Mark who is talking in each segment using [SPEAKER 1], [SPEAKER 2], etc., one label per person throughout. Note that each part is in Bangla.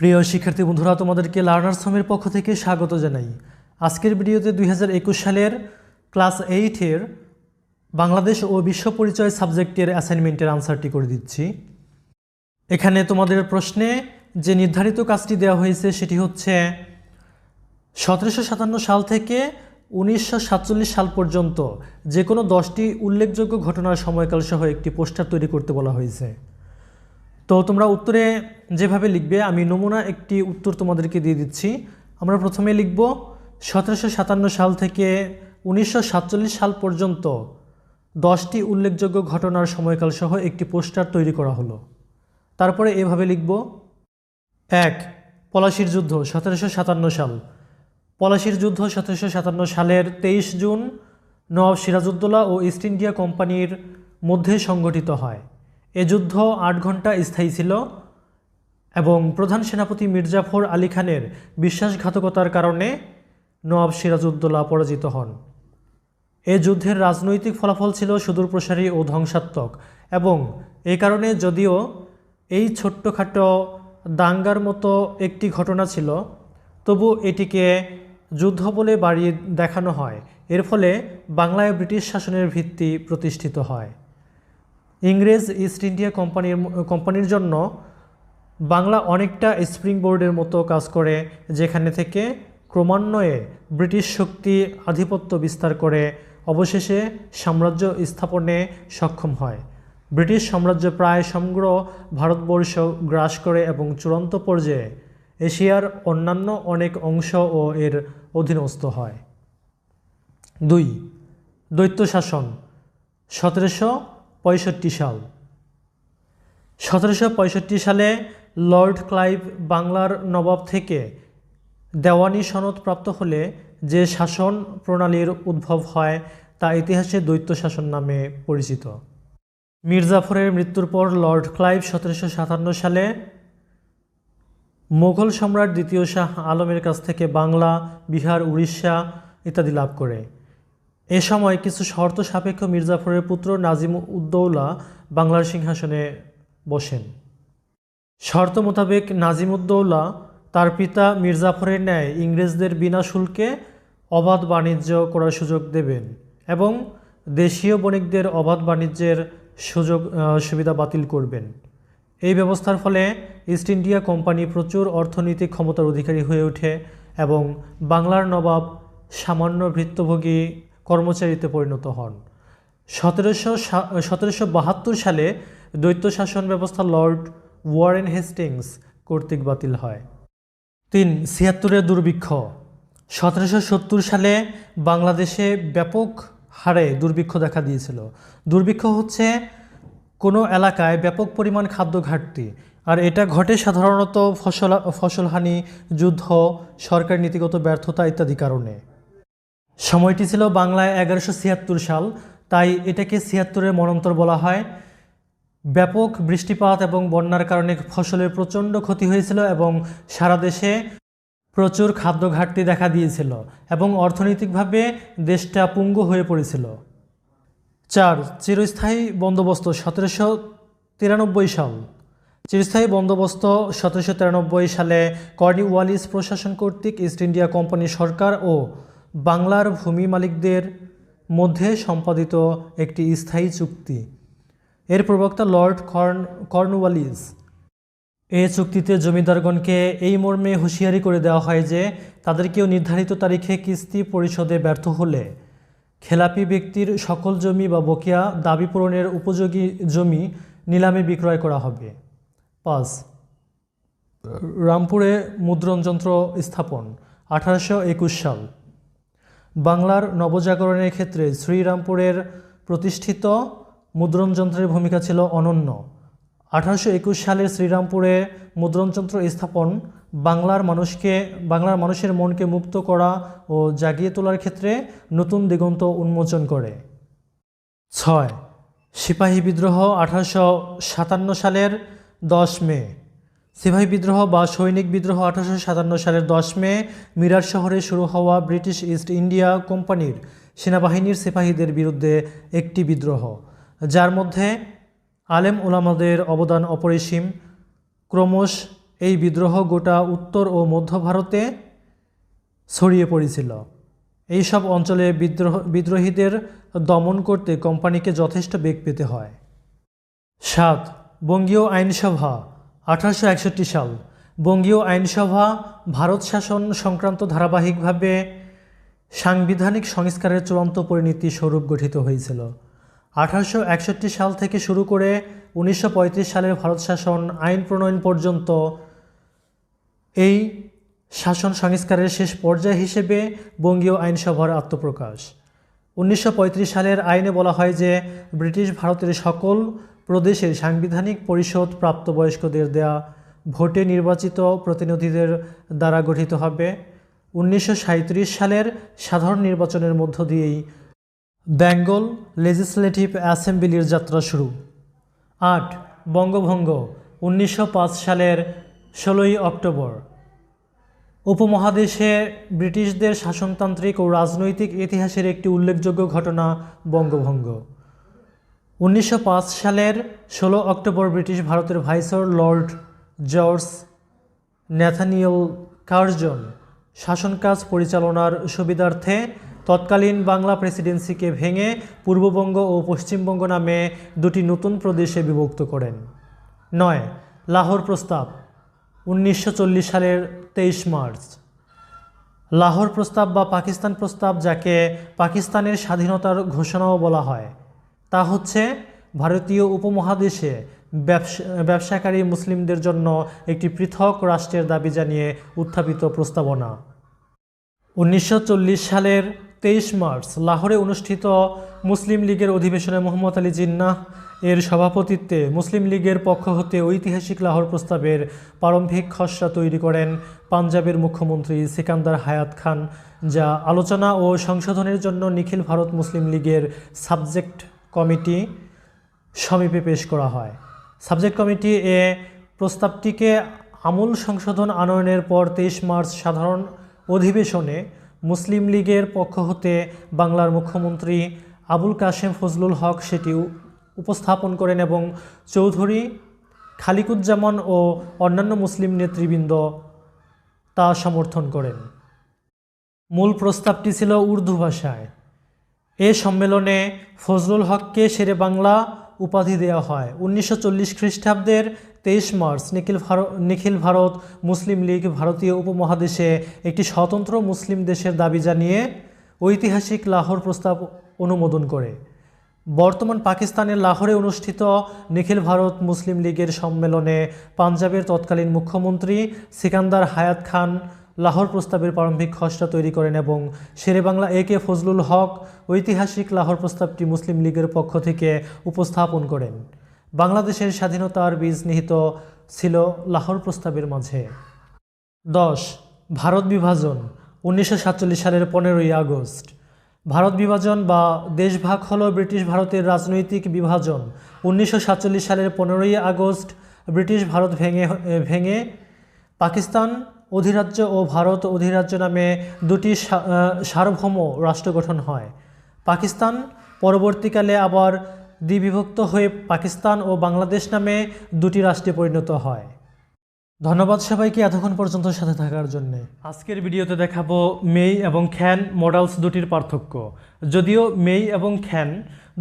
[SPEAKER 1] প্রিয় শিক্ষার্থী বন্ধুরা, তোমাদেরকে লার্নার্স হোমের পক্ষ থেকে স্বাগত জানাই। আজকের ভিডিওতে 2021 সালের ক্লাস 8-এর বাংলাদেশ ও বিশ্ব পরিচয় সাবজেক্টের অ্যাসাইনমেন্টের আনসারটি করে দিচ্ছি। এখানে তোমাদের প্রশ্নে যে নির্ধারিত কাজটি দেওয়া হয়েছে সেটি হচ্ছে 1757 সাল থেকে 1947 সাল পর্যন্ত যে কোনো 10টি উল্লেখযোগ্য ঘটনার সময়কাল সহ একটি পোস্টার তৈরি করতে বলা হয়েছে। তো তোমরা উত্তরে যেভাবে লিখবে আমি নমুনা একটি উত্তর তোমাদেরকে দিয়ে দিচ্ছি। আমরা প্রথমে লিখব 1757 সাল থেকে 1947 সাল পর্যন্ত 10টি উল্লেখযোগ্য ঘটনার সময়কাল সহ একটি পোস্টার তৈরি করা হলো। তারপরে এভাবে লিখব 1. পলাশির যুদ্ধ 1757 সাল। পলাশির যুদ্ধ 1757 সালের 23 জুন নওয়াব সিরাজউদ্দৌলা ও ইস্ট ইন্ডিয়া কোম্পানির মধ্যে সংগঠিত হয়। এ যুদ্ধ 8 ঘন্টা স্থায়ী ছিল এবং প্রধান সেনাপতি মির্জাফর আলী খানের বিশ্বাসঘাতকতার কারণে নওয়াব সিরাজউদ্দৌলা পরাজিত হন। এ যুদ্ধের রাজনৈতিক ফলাফল ছিল সুদূরপ্রসারী ও ধ্বংসাত্মক এবং এই কারণে যদিও এই ছোট্টখাটো দাঙ্গার মতো একটি ঘটনা ছিল, তবু এটিকে যুদ্ধ বলে বাড়িয়ে দেখানো হয়। এর ফলে বাংলায় ব্রিটিশ শাসনের ভিত্তি প্রতিষ্ঠিত হয়। ইংরেজ ইস্ট ইন্ডিয়া কোম্পানির জন্য বাংলা অনেকটা স্প্রিং বোর্ডের মতো কাজ করে, যেখানে থেকে ক্রমান্বয়ে ব্রিটিশ শক্তি আধিপত্য বিস্তার করে অবশেষে সাম্রাজ্য স্থাপনে সক্ষম হয়। ব্রিটিশ সাম্রাজ্য প্রায় সমগ্র ভারতবর্ষ গ্রাস করে এবং চূড়ান্ত পর্যায়ে এশিয়ার অন্যান্য অনেক অংশ ও এর অধীনস্থ হয়। 2. দ্বৈত শাসন 1765 সাল। 1765 সালে লর্ড ক্লাইভ বাংলার নবাব থেকে দেওয়ানি সনদ প্রাপ্ত হলে যে শাসন প্রণালীর উদ্ভব হয় তা ইতিহাসে দ্বৈত শাসন নামে পরিচিত। মির্জাফরের মৃত্যুর পর লর্ড ক্লাইভ 1757 সালে মোগল সম্রাট দ্বিতীয় শাহ আলমের কাছ থেকে বাংলা, বিহার, উড়িষ্যা ইত্যাদি লাভ করে। এ সময় কিছু শর্ত সাপেক্ষ মির্জাফরের পুত্র নাজিম উদ্দৌলা বাংলার সিংহাসনে বসেন। শর্ত মোতাবেক নাজিম উদ্দৌলা তার পিতা মির্জাফরের ন্যায় ইংরেজদের বিনা শুল্কে অবাধ বাণিজ্য করার সুযোগ দেবেন এবং দেশীয় বণিকদের অবাধ বাণিজ্যের সুবিধা বাতিল করবেন। এই ব্যবস্থার ফলে ইস্ট ইন্ডিয়া কোম্পানি প্রচুর অর্থনৈতিক ক্ষমতার অধিকারী হয়ে ওঠে এবং বাংলার নবাব সামান্য ভৃত্যভোগী কর্মচারীতে পরিণত হন। 1772 সালে দ্বৈত শাসন ব্যবস্থা লর্ড ওয়ারেন হেস্টিংস কর্তৃক বাতিল হয়। 3. 76-এর দুর্ভিক্ষ 1770 সালে বাংলাদেশে ব্যাপক হারে দুর্ভিক্ষ দেখা দিয়েছিল। দুর্ভিক্ষ হচ্ছে কোনো এলাকায় ব্যাপক পরিমাণ খাদ্য ঘাটতি, আর এটা ঘটে সাধারণত ফসলহানি, যুদ্ধ, সরকার নীতিগত ব্যর্থতা ইত্যাদি কারণে। সময়টি ছিল বাংলায় 1176 সাল, তাই এটাকে 76-এর মন্বন্তর বলা হয়। ব্যাপক বৃষ্টিপাত এবং বন্যার কারণে ফসলের প্রচণ্ড ক্ষতি হয়েছিল এবং সারা দেশে প্রচুর খাদ্য ঘাটতি দেখা দিয়েছিল এবং অর্থনৈতিকভাবে দেশটা পঙ্গু হয়ে পড়েছিল। 4. চিরস্থায়ী বন্দোবস্ত 1793 সাল। চিরস্থায়ী বন্দোবস্ত 1793 সালে কর্নওয়ালিস প্রশাসন কর্তৃক ইস্ট ইন্ডিয়া কোম্পানি সরকার ও বাংলার ভূমি মালিকদের মধ্যে সম্পাদিত একটি স্থায়ী চুক্তি। এর প্রবক্তা লর্ড কর্নওয়ালিস। এই চুক্তিতে জমিদারগণকে এই মর্মে হুঁশিয়ারি করে দেওয়া হয় যে তাদেরকেও নির্ধারিত তারিখে কিস্তি পরিশোধে ব্যর্থ হলে খেলাপি ব্যক্তির সকল জমি বা বকেয়া দাবি পূরণের উপযোগী জমি নিলামে বিক্রয় করা হবে। 5. রামপুরে মুদ্রণযন্ত্র স্থাপন 1821 সাল। বাংলার নবজাগরণের ক্ষেত্রে শ্রীরামপুরের প্রতিষ্ঠিত মুদ্রণযন্ত্রের ভূমিকা ছিল অনন্য। 1821 সালে শ্রীরামপুরে মুদ্রণযন্ত্র স্থাপন বাংলার মানুষের মনকে মুক্ত করা ও জাগিয়ে তোলার ক্ষেত্রে নতুন দিগন্ত উন্মোচন করে। 6. সিপাহী বিদ্রোহ 1857 সালের 10 মে। সিপাহী বিদ্রোহ বা সৈনিক বিদ্রোহ 1857 সালের 10 মে মিরাট শহরে শুরু হওয়া ব্রিটিশ ইস্ট ইন্ডিয়া কোম্পানির সেনাবাহিনীর সিপাহীদের বিরুদ্ধে একটি বিদ্রোহ, যার মধ্যে আলেম ওলামাদের অবদান অপরিসীম। ক্রমশ এই বিদ্রোহ গোটা উত্তর ও মধ্য ভারতে ছড়িয়ে পড়েছিল। এই সব অঞ্চলে বিদ্রোহীদের দমন করতে কোম্পানিকে যথেষ্ট বেগ পেতে হয়। 7. বঙ্গীয় আইনসভা 1861 সাল। বঙ্গীয় আইনসভা ভারত শাসন সংক্রান্ত ধারাবাহিকভাবে সাংবিধানিক সংস্কারের চূড়ান্ত পরিণতি স্বরূপ গঠিত হয়েছিল। 1861 সাল থেকে শুরু করে 1935 সালের ভারত শাসন আইন প্রণয়ন পর্যন্ত এই শাসন সংস্কারের শেষ পর্যায় হিসেবে বঙ্গীয় আইনসভার আত্মপ্রকাশ। 1935 সালের আইনে বলা হয় যে ব্রিটিশ ভারতের সকল প্রদেশের সাংবিধানিক পরিষদ প্রাপ্তবয়স্কদের দেয়া ভোটে নির্বাচিত প্রতিনিধিদের দ্বারা গঠিত হবে। 1937 সালের সাধারণ নির্বাচনের মধ্য দিয়েই বেঙ্গল লেজিসলেটিভ অ্যাসেম্বলির যাত্রা শুরু। 8. বঙ্গভঙ্গ 1905 সালের 16 অক্টোবর। উপমহাদেশে ব্রিটিশদের শাসনতান্ত্রিক ও রাজনৈতিক ইতিহাসের একটি উল্লেখযোগ্য ঘটনা বঙ্গভঙ্গ। 1905 সালের 16 অক্টোবর ব্রিটিশ ভারতের viceroy lord George Nathaniel Curzon শাসনকাজ পরিচালনার সুবিধার্থে তৎকালীন বাংলা প্রেসিডেন্সিকে ভেঙে পূর্ববঙ্গ ও পশ্চিমবঙ্গ নামে দুটি নতুন প্রদেশে বিভক্ত করেন। 9. লাহোর প্রস্তাব 1940 সালের 23 মার্চ। লাহোর প্রস্তাব বা পাকিস্তান প্রস্তাব, যাকে পাকিস্তানের স্বাধীনতার ঘোষণাও বলা হয়, তা হচ্ছে ভারতীয় উপমহাদেশে ব্যবসাকারী মুসলিমদের জন্য একটি পৃথক রাষ্ট্রের দাবি জানিয়ে উত্থাপিত প্রস্তাবনা। 1940 সালের 23 মার্চ লাহোরে অনুষ্ঠিত মুসলিম লীগের অধিবেশনে মোহাম্মদ আলী জিন্নাহ এর সভাপতিত্বে মুসলিম লীগের পক্ষ হতে ঐতিহাসিক লাহোর প্রস্তাবের প্রারম্ভিক খসড়া তৈরি করেন পাঞ্জাবের মুখ্যমন্ত্রী সিকান্দার হায়াত খান, যা আলোচনা ও সংশোধনের জন্য নিখিল ভারত মুসলিম লীগের সাবজেক্ট কমিটি সমীপে পেশ করা হয়। সাবজেক্ট কমিটি এ প্রস্তাবটিকে আমূল সংশোধন আনয়নের পর 23 মার্চ সাধারণ অধিবেশনে মুসলিম লীগের পক্ষ হতে বাংলার মুখ্যমন্ত্রী আবুল কাশেম ফজলুল হক সেটি উপস্থাপন করেন এবং চৌধুরী খালিকুজ্জামান ও অন্যান্য মুসলিম নেতৃবৃন্দ তা সমর্থন করেন। মূল প্রস্তাবটি ছিল উর্দু ভাষায়। এ সম্মেলনে ফজলুল হককে শেরে বাংলা উপাধি দেওয়া হয়। 1940 খ্রিস্টাব্দের 23 মার্চ নিখিল ভারত মুসলিম লীগ ভারতীয় উপমহাদেশে একটি স্বতন্ত্র মুসলিম দেশের দাবি জানিয়ে ঐতিহাসিক লাহোর প্রস্তাব অনুমোদন করে। বর্তমান পাকিস্তানের লাহোরে অনুষ্ঠিত নিখিল ভারত মুসলিম লীগের সম্মেলনে পাঞ্জাবের তৎকালীন মুখ্যমন্ত্রী সিকান্দার হায়াত খান লাহোর প্রস্তাবের প্রারম্ভিক খসড়া তৈরি করেন এবং শেরেবাংলা এ.কে ফজলুল হক ঐতিহাসিক লাহোর প্রস্তাবটি মুসলিম লীগের পক্ষ থেকে উপস্থাপন করেন। বাংলাদেশের স্বাধীনতার বীজ নিহিত ছিল লাহোর প্রস্তাবের মাঝে। 10. ভারত বিভাজন 1947 সালের 15 আগস্ট। ভারত বিভাজন বা দেশভাগ হল ব্রিটিশ ভারতের রাজনৈতিক বিভাজন। 1947 সালের 15 আগস্ট ব্রিটিশ ভারত ভেঙে পাকিস্তান অধিরাজ্য ও ভারত অধিরাজ্য নামে দুটি সার্বভৌম রাষ্ট্র গঠন হয়। পাকিস্তান পরবর্তীকালে আবার দ্বিবিভক্ত হয়ে পাকিস্তান ও বাংলাদেশ নামে দুটি রাষ্ট্রে পরিণত হয়। ধন্যবাদ সবাইকে এতক্ষণ পর্যন্ত সাথে থাকার জন্য। আজকের ভিডিওতে দেখাবো মেই এবং খ্যান মডেলস দুটির পার্থক্য। যদিও মেই এবং খ্যান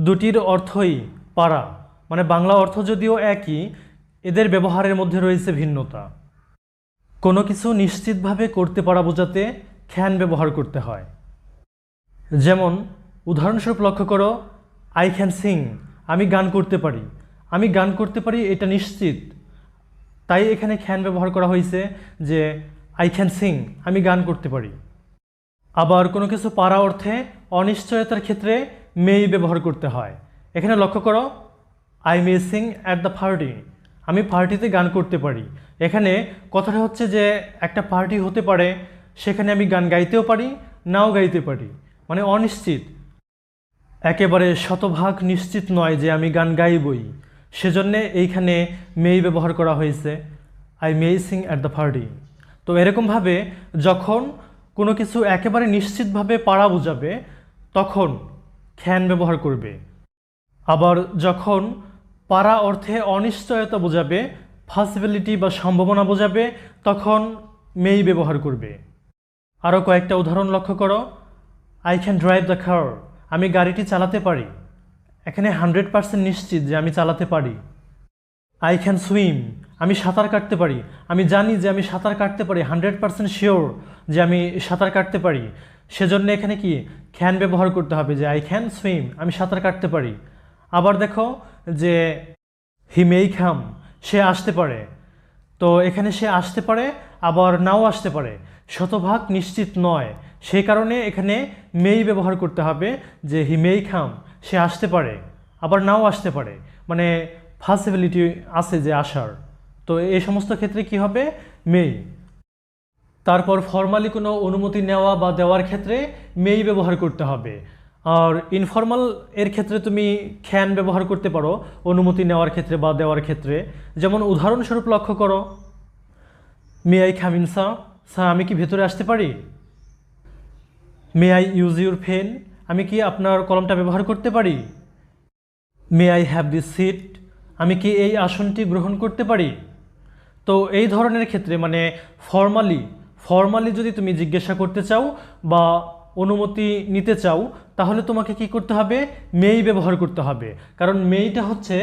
[SPEAKER 1] দুটির অর্থই পারা, মানে বাংলা অর্থ যদিও একই, এদের ব্যবহারের মধ্যে রয়েছে ভিন্নতা। কোনো কিছু নিশ্চিতভাবে করতে পারা বোঝাতে খ্যান ব্যবহার করতে হয়। যেমন উদাহরণস্বরূপ লক্ষ্য করো, আই ক্যান সিং, আমি গান করতে পারি। আমি গান করতে পারি এটা নিশ্চিত, তাই এখানে খ্যান ব্যবহার করা হয়েছে যে আই ক্যান সিং, আমি গান করতে পারি। আবার কোনো কিছু পারা অর্থে অনিশ্চয়তার ক্ষেত্রে মেই ব্যবহার করতে হয়। এখানে লক্ষ্য করো, I may Singh at the party, আমি পার্টিতে গান করতে পারি। এখানে কথাটা হচ্ছে যে একটা পার্টি হতে পারে, সেখানে আমি গান গাইতেও পারি, নাও গাইতে পারি, মানে অনিশ্চিত, একেবারে শতভাগ নিশ্চিত নয় যে আমি গান গাইবই। সেজন্যে এইখানে মেই ব্যবহার করা হয়েছে, I may Singh at the party. তো এরকমভাবে যখন কোনো কিছু একেবারে নিশ্চিতভাবে পারা বোঝাবে তখন ক্যান ব্যবহার করবে। আবার যখন পারা অর্থে অনিশ্চয়তা বোঝাবে পসিবিলিটি বা সম্ভাবনা বোঝাবে তখন মেই ব্যবহার করবে। আরও কয়েকটা উদাহরণ লক্ষ্য করো। I can drive the car, আমি গাড়িটি চালাতে পারি। এখানে 100% নিশ্চিত যে আমি চালাতে পারি। আই ক্যান সুইম, আমি সাঁতার কাটতে পারি। আমি জানি যে আমি সাঁতার কাটতে পারি, 100% শিওর যে আমি সাঁতার কাটতে পারি। সেজন্য এখানে কি ক্যান ব্যবহার করতে হবে, যে আই ক্যান সুইম, আমি সাঁতার কাটতে পারি। আবার দেখো যে হি মেই কাম, সে আসতে পারে। তো এখানে সে আসতে পারে, আবার নাও আসতে পারে, শতভাগ নিশ্চিত নয়। সেই কারণে এখানে মেই ব্যবহার করতে হবে, যে হি মেই কাম, সে আসতে পারে, আবার নাও আসতে পারে, মানে পসিবিলিটি আছে যে আসার। তো এই সমস্ত ক্ষেত্রে কি হবে, মেই। তারপর ফর্মালি কোনো অনুমতি নেওয়া বা দেওয়ার ক্ষেত্রে মেই ব্যবহার করতে হবে। আর ইনফর্মাল এর ক্ষেত্রে তুমি ক্যান ব্যবহার করতে পারো অনুমতি নেওয়ার ক্ষেত্রে বা দেওয়ার ক্ষেত্রে। যেমন উদাহরণস্বরূপ লক্ষ্য করো, may I come in sir, sir আমি কি ভেতরে আসতে পারি। May I use your pen, আমি কি আপনার কলমটা ব্যবহার করতে পারি। May I have this seat, আমি কি এই আসনটি গ্রহণ করতে পারি। তো এই ধরনের ক্ষেত্রে মানে ফর্মালি যদি তুমি জিজ্ঞাসা করতে চাও বা অনুমতি নিতে চাও, তাহলে তোমাকে কি করতে হবে, মেই ব্যবহার করতে হবে। কারণ মেইটা হচ্ছে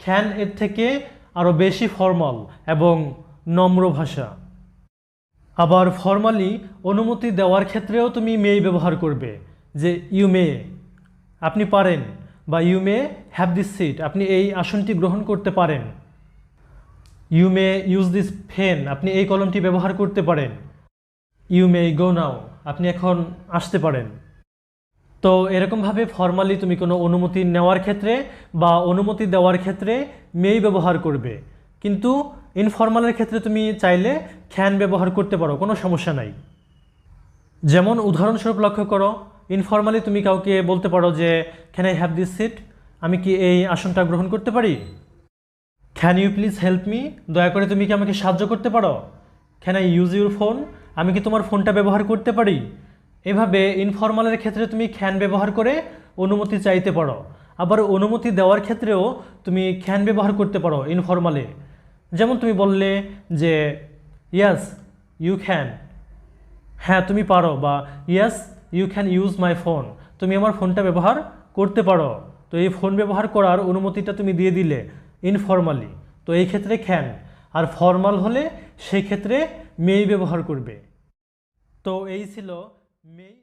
[SPEAKER 1] ক্যান এর থেকে আরও বেশি ফর্মাল এবং নম্র ভাষা। আবার ফর্মালি অনুমতি দেওয়ার ক্ষেত্রেও তুমি মেই ব্যবহার করবে, যে ইউ মে, আপনি পারেন, বা you may have this seat, আপনি এই আসনটি গ্রহণ করতে পারেন। You may use this pen, আপনি এই কলমটি ব্যবহার করতে পারেন। ইউ মে গো নাও, আপনি এখন আসতে পারেন। তো এরকমভাবে ফর্মালি তুমি কোনো অনুমতি নেওয়ার ক্ষেত্রে বা অনুমতি দেওয়ার ক্ষেত্রে মেই ব্যবহার করবে। কিন্তু ইনফর্মালের ক্ষেত্রে তুমি চাইলে ক্যান ব্যবহার করতে পারো, কোনো সমস্যা নাই। যেমন উদাহরণস্বরূপ লক্ষ্য করো, ইনফর্মালি তুমি কাউকে বলতে পারো যে can I have this seat, আমি কি এই আসনটা গ্রহণ করতে পারি। Can you please help me, দয়া করে তুমি কি আমাকে সাহায্য করতে পারো। Can I use your phone, আমি কি তোমার ফোনটা ব্যবহার করতে পারি। এভাবে ইনফর্মালের ক্ষেত্রে তুমি ক্যান ব্যবহার করে অনুমতি চাইতে পারো। আবার অনুমতি দেওয়ার ক্ষেত্রেও তুমি ক্যান ব্যবহার করতে পারো ইনফর্মালে। যেমন তুমি বললে যে ইয়াস ইউ ক্যান, হ্যাঁ তুমি পারো, বা yes you can use my phone, তুমি আমার ফোনটা ব্যবহার করতে পারো। তো এই ফোন ব্যবহার করার অনুমতিটা তুমি দিয়ে দিলে ইনফর্মালি, তো এই ক্ষেত্রে ক্যান। আর ফর্মাল হলে সেই ক্ষেত্রে মেই ব্যবহার করবে। তো এই ছিল মেই।